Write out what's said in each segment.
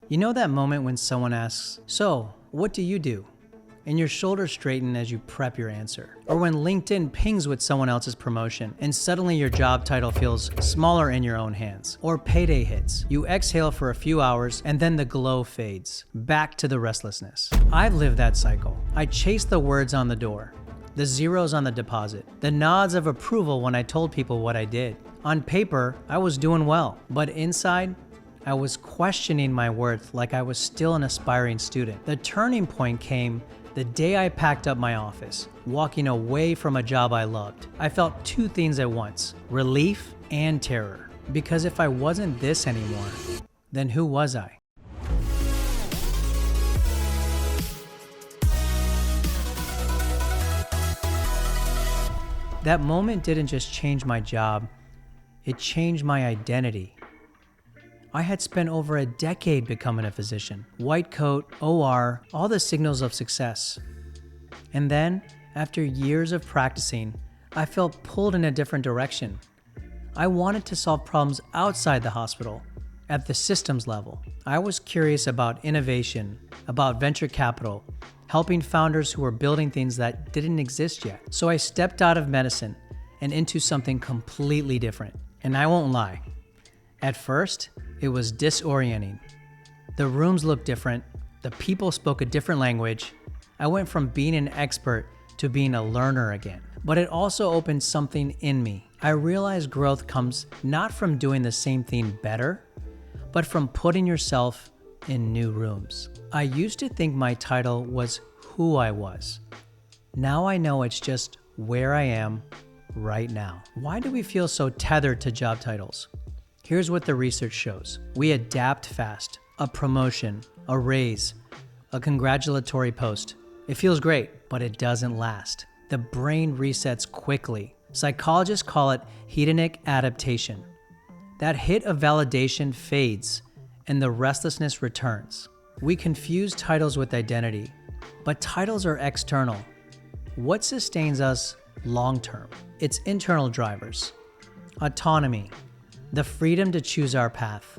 You know that moment when someone asks, "So, what do you do?" and your shoulders straighten as you prep your answer. Or when LinkedIn pings with someone else's promotion and suddenly your job title feels smaller in your own hands. Or payday hits. You exhale for a few hours and then the glow fades. Back to the restlessness. I've lived that cycle. I chased the words on the door, the zeros on the deposit, the nods of approval when I told people what I did. On paper, I was doing well, but inside, I was questioning my worth like I was still an aspiring student. The turning point came the day I packed up my office, walking away from a job I loved. I felt two things at once, relief and terror. Because if I wasn't this anymore, then who was I? That moment didn't just change my job, it changed my identity. I had spent over a decade becoming a physician. White coat, OR, all the signals of success. And then, after years of practicing, I felt pulled in a different direction. I wanted to solve problems outside the hospital, at the systems level. I was curious about innovation, about venture capital, helping founders who were building things that didn't exist yet. So I stepped out of medicine and into something completely different. And I won't lie. At first, it was disorienting. The rooms looked different. The people spoke a different language. I went from being an expert to being a learner again. But it also opened something in me. I realized growth comes not from doing the same thing better, but from putting yourself in new rooms. I used to think my title was who I was. Now I know it's just where I am right now. Why do we feel so tethered to job titles? Here's what the research shows. We adapt fast. A promotion, a raise, a congratulatory post. It feels great, but it doesn't last. The brain resets quickly. Psychologists call it hedonic adaptation. That hit of validation fades and the restlessness returns. We confuse titles with identity, but titles are external. What sustains us long-term? It's internal drivers. Autonomy, the freedom to choose our path.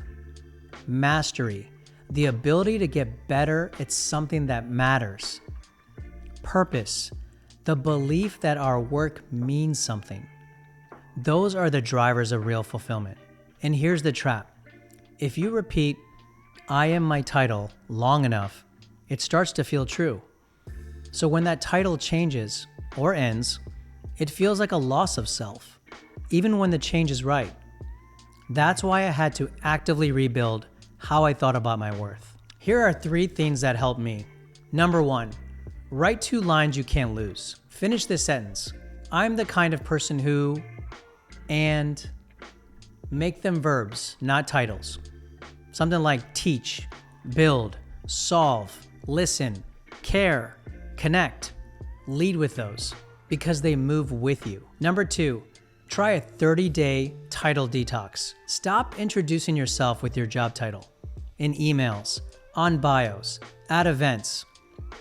Mastery, the ability to get better at something that matters. Purpose, the belief that our work means something. Those are the drivers of real fulfillment. And here's the trap. If you repeat, "I am my title," long enough, it starts to feel true. So when that title changes or ends, it feels like a loss of self, even when the change is right. That's why I had to actively rebuild how I thought about my worth. Here are 3 things that helped me. Number 1, write 2 lines you can't lose. Finish this sentence. I'm the kind of person who, and make them verbs, not titles. Something like teach, build, solve, listen, care, connect. Lead with those because they move with you. Number 2, try a 30-day title detox. Stop introducing yourself with your job title in emails, on bios, at events.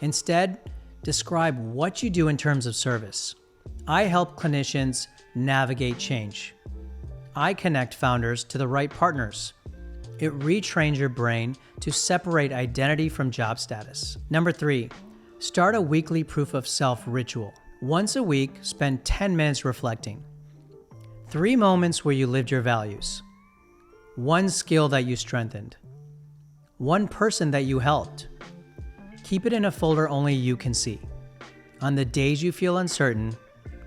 Instead, describe what you do in terms of service. I help clinicians navigate change. I connect founders to the right partners. It retrains your brain to separate identity from job status. Number 3, start a weekly proof of self ritual. Once a week, spend 10 minutes reflecting. 3 moments where you lived your values. 1 skill that you strengthened. 1 person that you helped. Keep it in a folder only you can see. On the days you feel uncertain,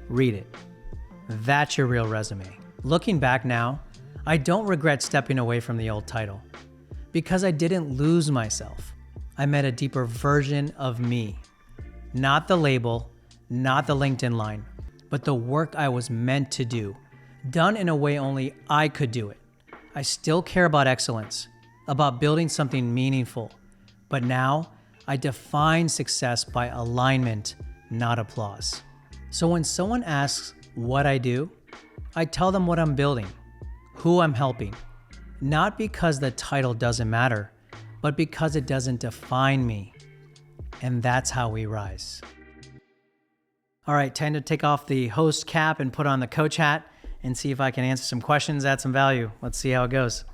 read it. That's your real resume. Looking back now, I don't regret stepping away from the old title because I didn't lose myself. I met a deeper version of me. Not the label, not the LinkedIn line, but the work I was meant to do. Done in a way only I could do it. I still care about excellence, about building something meaningful, but now I define success by alignment, not applause. So when someone asks what I do, I tell them what I'm building, who I'm helping, not because the title doesn't matter, but because it doesn't define me. And that's how we rise. All right, time to take off the host cap and put on the coach hat and see if I can answer some questions, add some value. Let's see how it goes.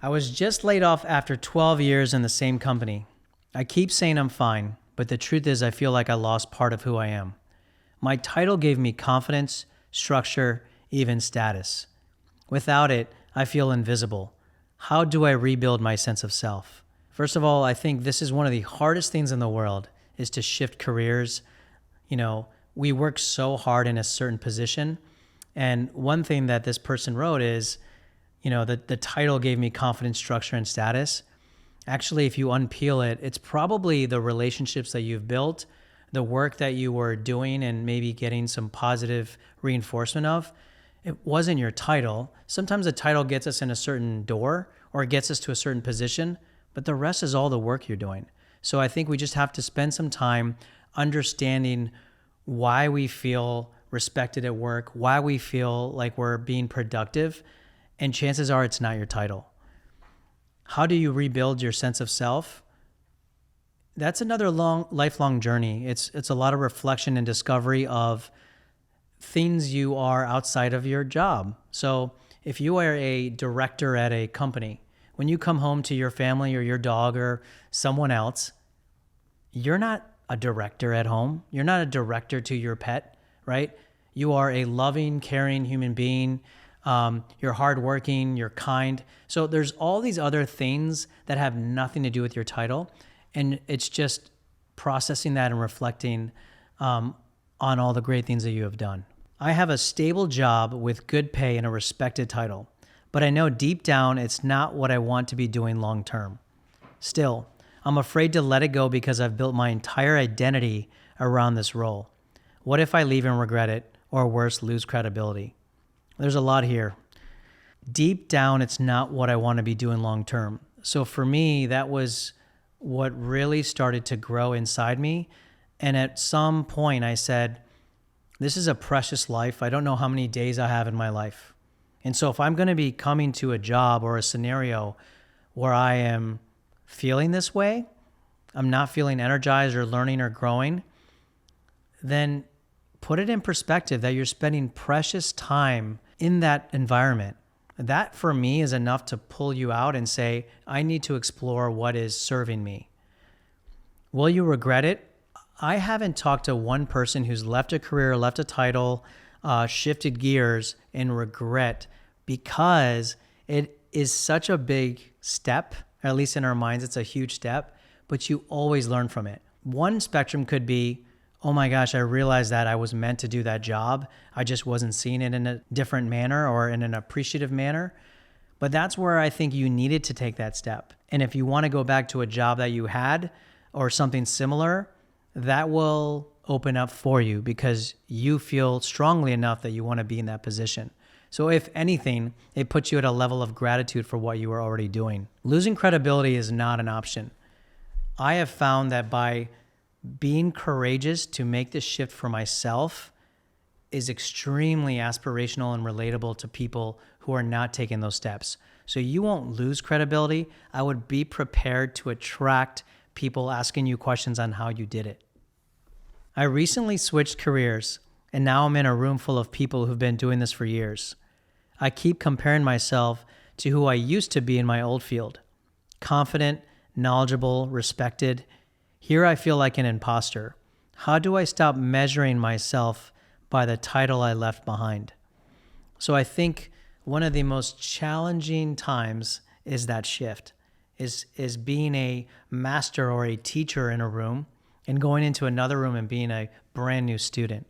I was just laid off after 12 years in the same company. I keep saying I'm fine, but the truth is I feel like I lost part of who I am. My title gave me confidence, structure, even status. Without it, I feel invisible. How do I rebuild my sense of self? First of all, I think this is one of the hardest things in the world is to shift careers. We work so hard in a certain position. And one thing that this person wrote is, the title gave me confidence, structure, and status. Actually, if you unpeel it, it's probably the relationships that you've built, the work that you were doing and maybe getting some positive reinforcement of. It wasn't your title. Sometimes a title gets us in a certain door or gets us to a certain position, but the rest is all the work you're doing. So I think we just have to spend some time understanding why we feel respected at work, why we feel like we're being productive, and chances are it's not your title. How do you rebuild your sense of self? That's another lifelong journey. It's a lot of reflection and discovery of things you are outside of your job. So if you are a director at a company, when you come home to your family or your dog or someone else, you're not a director at home. You're not a director to your pet, right? You are a loving, caring human being. You're hardworking, you're kind. So there's all these other things that have nothing to do with your title. And it's just processing that and reflecting on all the great things that you have done. I have a stable job with good pay and a respected title, but I know deep down it's not what I want to be doing long term. Still, I'm afraid to let it go because I've built my entire identity around this role. What if I leave and regret it, or worse, lose credibility? There's a lot here. Deep down, it's not what I want to be doing long term. So for me, that was what really started to grow inside me. And at some point I said, this is a precious life. I don't know how many days I have in my life. And so if I'm going to be coming to a job or a scenario where I am feeling this way, I'm not feeling energized or learning or growing, then put it in perspective that you're spending precious time in that environment. That for me is enough to pull you out and say, I need to explore what is serving me. Will you regret it? I haven't talked to one person who's left a career, left a title, shifted gears in regret, because it is such a big step, or at least in our minds, it's a huge step, but you always learn from it. One spectrum could be, oh my gosh, I realized that I was meant to do that job. I just wasn't seeing it in a different manner or in an appreciative manner. But that's where I think you needed to take that step. And if you want to go back to a job that you had or something similar, that will open up for you because you feel strongly enough that you want to be in that position. So if anything, it puts you at a level of gratitude for what you were already doing. Losing credibility is not an option. I have found that by being courageous to make this shift for myself is extremely aspirational and relatable to people who are not taking those steps. So you won't lose credibility. I would be prepared to attract people asking you questions on how you did it. I recently switched careers, and now I'm in a room full of people who've been doing this for years. I keep comparing myself to who I used to be in my old field. Confident, knowledgeable, respected. Here I feel like an imposter. How do I stop measuring myself by the title I left behind? So I think one of the most challenging times is that shift, is being a master or a teacher in a room and going into another room and being a brand new student.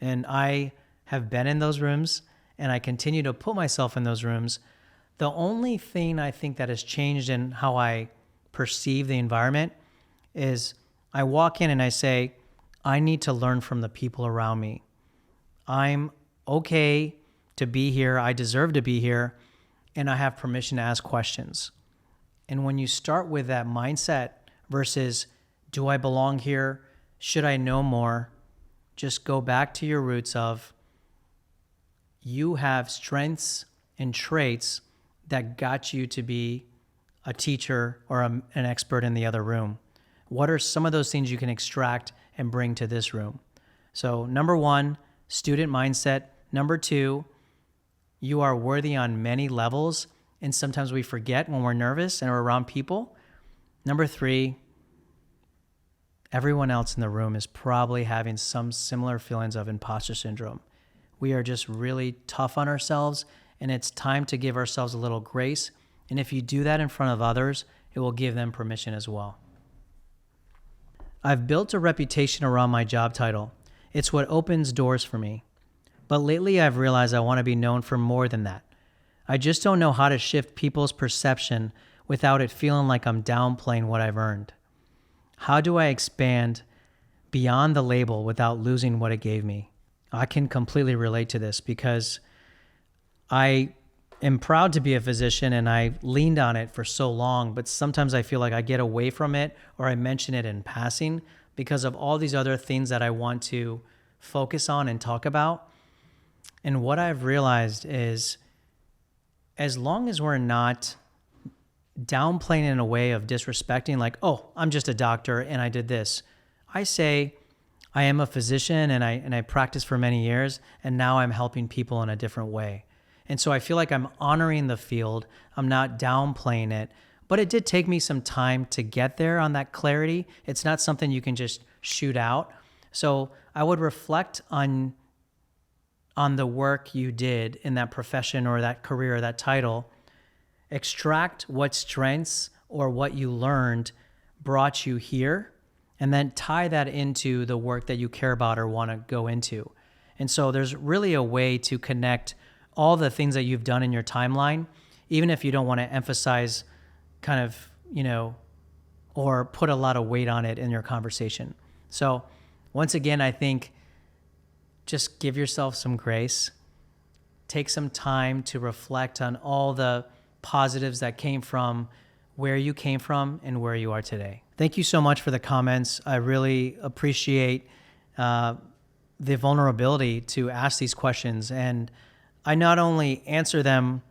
And I have been in those rooms and I continue to put myself in those rooms. The only thing I think that has changed in how I perceive the environment is I walk in and I say, I need to learn from the people around me. I'm okay to be here. I deserve to be here. And I have permission to ask questions. And when you start with that mindset versus, do I belong here? Should I know more? Just go back to your roots of, you have strengths and traits that got you to be a teacher or an expert in the other room. What are some of those things you can extract and bring to this room? So number one, student mindset. Number two, you are worthy on many levels. and sometimes we forget when we're nervous and we're around people. Number 3, everyone else in the room is probably having some similar feelings of imposter syndrome. We are just really tough on ourselves, and it's time to give ourselves a little grace. And if you do that in front of others, it will give them permission as well. I've built a reputation around my job title. It's what opens doors for me. But lately I've realized I want to be known for more than that. I just don't know how to shift people's perception without it feeling like I'm downplaying what I've earned. How do I expand beyond the label without losing what it gave me? I can completely relate to this because I am proud to be a physician and I leaned on it for so long, but sometimes I feel like I get away from it or I mention it in passing because of all these other things that I want to focus on and talk about. And what I've realized is as long as we're not downplaying in a way of disrespecting, like, oh, I'm just a doctor and I did this. I say, I am a physician and I practiced for many years and now I'm helping people in a different way. And so I feel like I'm honoring the field. I'm not downplaying it, but it did take me some time to get there on that clarity. It's not something you can just shoot out. So I would reflect on the work you did in that profession or that career or that title, extract what strengths or what you learned brought you here, and then tie that into the work that you care about or want to go into. And so there's really a way to connect all the things that you've done in your timeline, even if you don't want to emphasize kind of, or put a lot of weight on it in your conversation. So once again, I think just give yourself some grace. Take some time to reflect on all the positives that came from where you came from and where you are today. Thank you so much for the comments. I really appreciate the vulnerability to ask these questions. And I not only answer them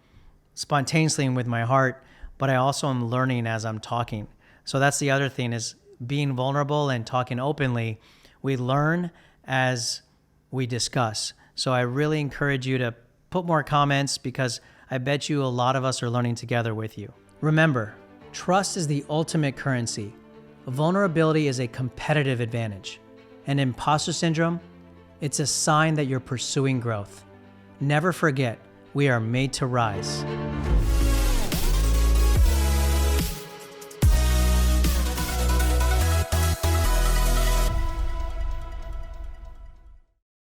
spontaneously and with my heart, but I also am learning as I'm talking. So that's the other thing, is being vulnerable and talking openly. We learn as we discuss. So I really encourage you to put more comments because I bet you a lot of us are learning together with you. Remember, trust is the ultimate currency. Vulnerability is a competitive advantage. And imposter syndrome, it's a sign that you're pursuing growth. Never forget, we are made to rise.